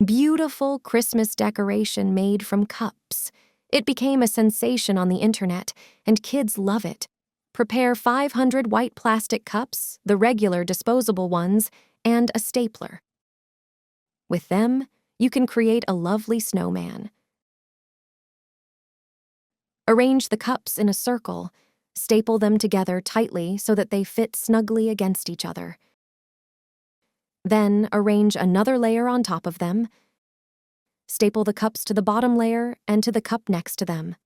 Beautiful Christmas decoration made from cups. It became a sensation on the internet, and kids love it. Prepare 500 white plastic cups, the regular disposable ones, and a stapler. With them, you can create a lovely snowman. Arrange the cups in a circle. Staple them together tightly so that they fit snugly against each other. Then arrange another layer on top of them. Staple the cups to the bottom layer and to the cup next to them.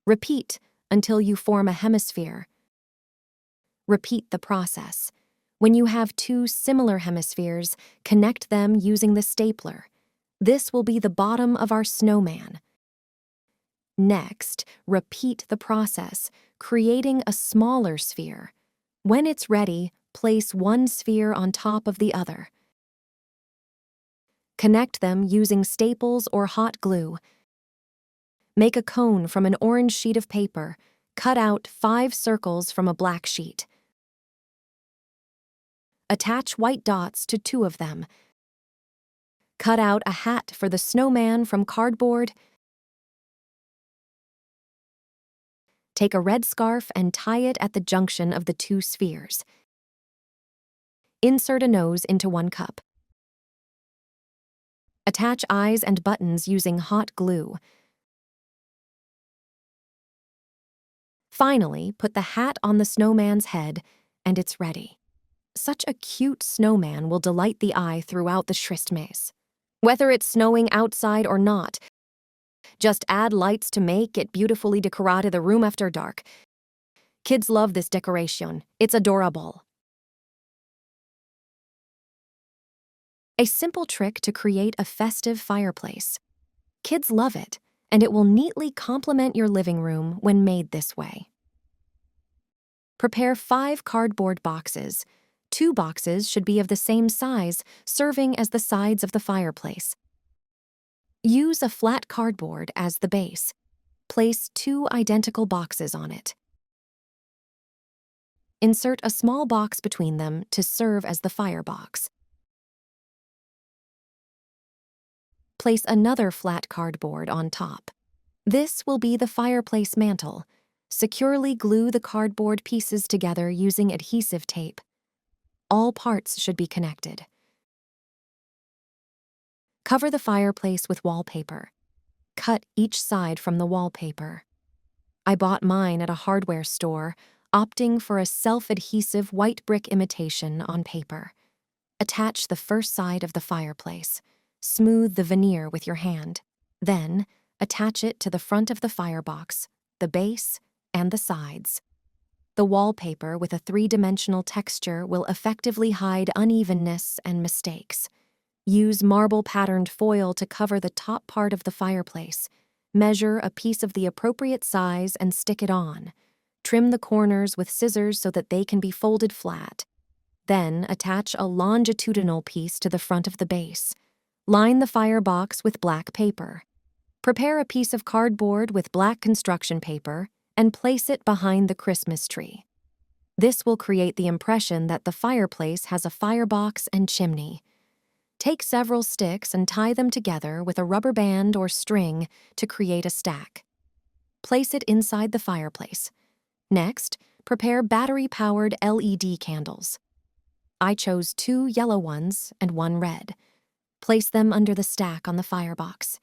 Repeat until you form a hemisphere. Repeat the process. When you have two similar hemispheres, connect them using the stapler. This will be the bottom of our snowman. Next, repeat the process, creating a smaller sphere. When it's ready, place one sphere on top of the other. Connect them using staples or hot glue. Make a cone from an orange sheet of paper. Cut out 5 circles from a black sheet. Attach white dots to 2 of them. Cut out a hat for the snowman from cardboard. Take a red scarf and tie it at the junction of the 2 spheres. Insert a nose into one cup. Attach eyes and buttons using hot glue. Finally, put the hat on the snowman's head, and it's ready. Such a cute snowman will delight the eye throughout the Christmas. Whether it's snowing outside or not, just add lights to make it beautifully decorate the room after dark. Kids love this decoration. It's adorable. A simple trick to create a festive fireplace. Kids love it, and it will neatly complement your living room when made this way. Prepare 5 cardboard boxes. 2 boxes should be of the same size, serving as the sides of the fireplace. Use a flat cardboard as the base. Place 2 identical boxes on it. Insert a small box between them to serve as the firebox. Place another flat cardboard on top. This will be the fireplace mantle. Securely glue the cardboard pieces together using adhesive tape. All parts should be connected. Cover the fireplace with wallpaper. Cut each side from the wallpaper. I bought mine at a hardware store, opting for a self-adhesive white brick imitation on paper. Attach the first side of the fireplace. Smooth the veneer with your hand. Then, attach it to the front of the firebox, the base, and the sides. The wallpaper with a 3-dimensional texture will effectively hide unevenness and mistakes. Use marble-patterned foil to cover the top part of the fireplace. Measure a piece of the appropriate size and stick it on. Trim the corners with scissors so that they can be folded flat. Then attach a longitudinal piece to the front of the base. Line the firebox with black paper. Prepare a piece of cardboard with black construction paper and place it behind the Christmas tree. This will create the impression that the fireplace has a firebox and chimney. Take several sticks and tie them together with a rubber band or string to create a stack. Place it inside the fireplace. Next, prepare battery-powered LED candles. I chose 2 yellow ones and 1 red. Place them under the stack on the firebox.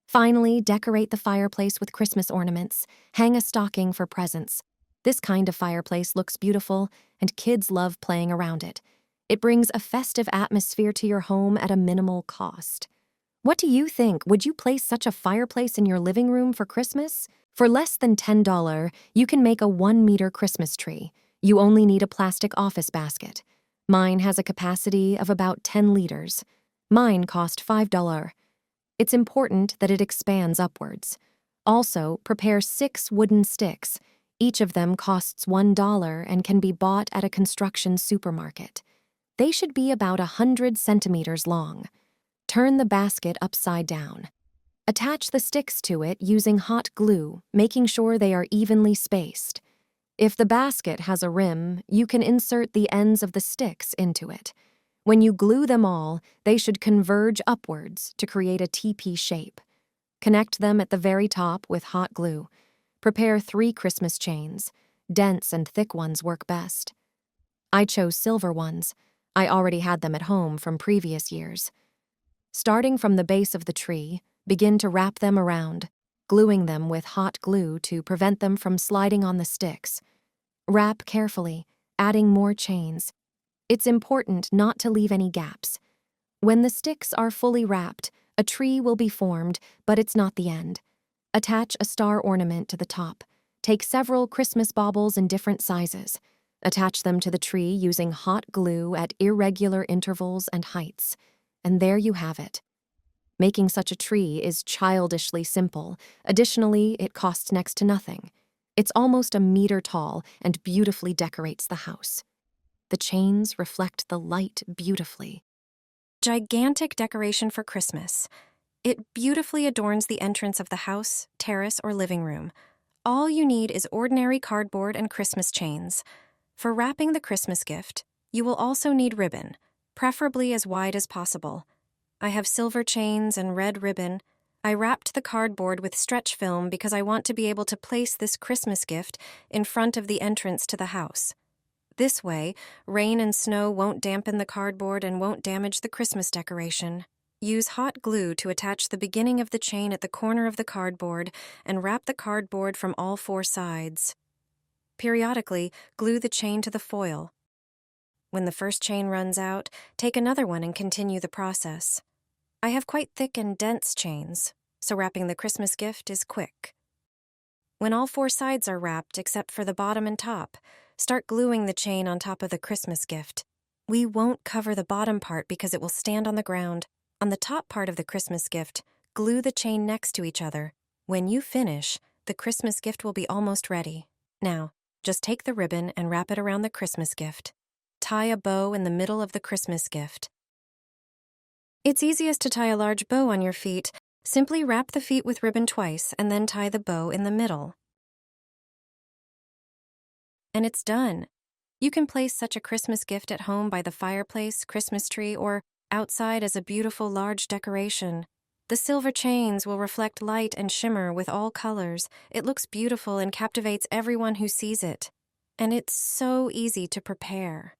Finally, decorate the fireplace with Christmas ornaments. Hang a stocking for presents. This kind of fireplace looks beautiful, and kids love playing around it. It brings a festive atmosphere to your home at a minimal cost. What do you think? Would you place such a fireplace in your living room for Christmas? For less than $10, you can make a 1-meter Christmas tree. You only need a plastic office basket. Mine has a capacity of about 10 liters. Mine cost $5. It's important that it expands upwards. Also, prepare 6 wooden sticks. Each of them costs $1 and can be bought at a construction supermarket. They should be about 100 centimeters long. Turn the basket upside down. Attach the sticks to it using hot glue, making sure they are evenly spaced. If the basket has a rim, you can insert the ends of the sticks into it. When you glue them all, they should converge upwards to create a TP shape. Connect them at the very top with hot glue. Prepare 3 Christmas chains. Dense and thick ones work best. I chose silver ones. I already had them at home from previous years. Starting from the base of the tree, begin to wrap them around, gluing them with hot glue to prevent them from sliding on the sticks. Wrap carefully, adding more chains. It's important not to leave any gaps. When the sticks are fully wrapped, a tree will be formed, but it's not the end. Attach a star ornament to the top. Take several Christmas baubles in different sizes. Attach them to the tree using hot glue at irregular intervals and heights. And there you have it. Making such a tree is childishly simple. Additionally, it costs next to nothing. It's almost a meter tall and beautifully decorates the house. The chains reflect the light beautifully. Gigantic decoration for Christmas. It beautifully adorns the entrance of the house, terrace, or living room. All you need is ordinary cardboard and Christmas chains. For wrapping the Christmas gift, you will also need ribbon, preferably as wide as possible. I have silver chains and red ribbon. I wrapped the cardboard with stretch film because I want to be able to place this Christmas gift in front of the entrance to the house. This way, rain and snow won't dampen the cardboard and won't damage the Christmas decoration. Use hot glue to attach the beginning of the chain at the corner of the cardboard and wrap the cardboard from all 4 sides. Periodically, glue the chain to the foil. When the first chain runs out, take another one and continue the process. I have quite thick and dense chains, so wrapping the Christmas gift is quick. When all 4 sides are wrapped except for the bottom and top, start gluing the chain on top of the Christmas gift. We won't cover the bottom part because it will stand on the ground. On the top part of the Christmas gift, glue the chain next to each other. When you finish, the Christmas gift will be almost ready. Now, just take the ribbon and wrap it around the Christmas gift. Tie a bow in the middle of the Christmas gift. It's easiest to tie a large bow on your feet. Simply wrap the feet with ribbon twice and then tie the bow in the middle. And it's done. You can place such a Christmas gift at home by the fireplace, Christmas tree, or outside as a beautiful large decoration. The silver chains will reflect light and shimmer with all colors. It looks beautiful and captivates everyone who sees it. And it's so easy to prepare.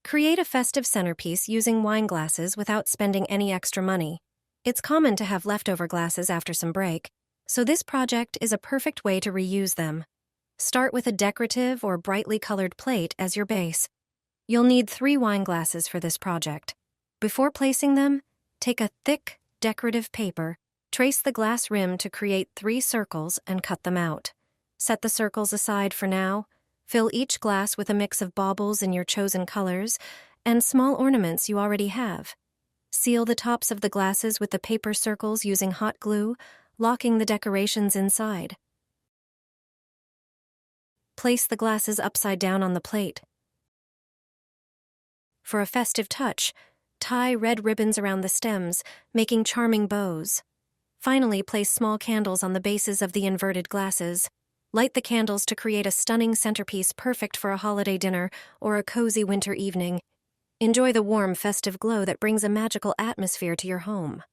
Create a festive centerpiece using wine glasses without spending any extra money. It's common to have leftover glasses after some break, so this project is a perfect way to reuse them. Start with a decorative or brightly colored plate as your base. You'll need 3 wine glasses for this project. Before placing them, take a thick, decorative paper, trace the glass rim to create 3 circles and cut them out. Set the circles aside for now. Fill each glass with a mix of baubles in your chosen colors and small ornaments you already have. Seal the tops of the glasses with the paper circles using hot glue, locking the decorations inside. Place the glasses upside down on the plate. For a festive touch, tie red ribbons around the stems, making charming bows. Finally, place small candles on the bases of the inverted glasses. Light the candles to create a stunning centerpiece perfect for a holiday dinner or a cozy winter evening. Enjoy the warm, festive glow that brings a magical atmosphere to your home.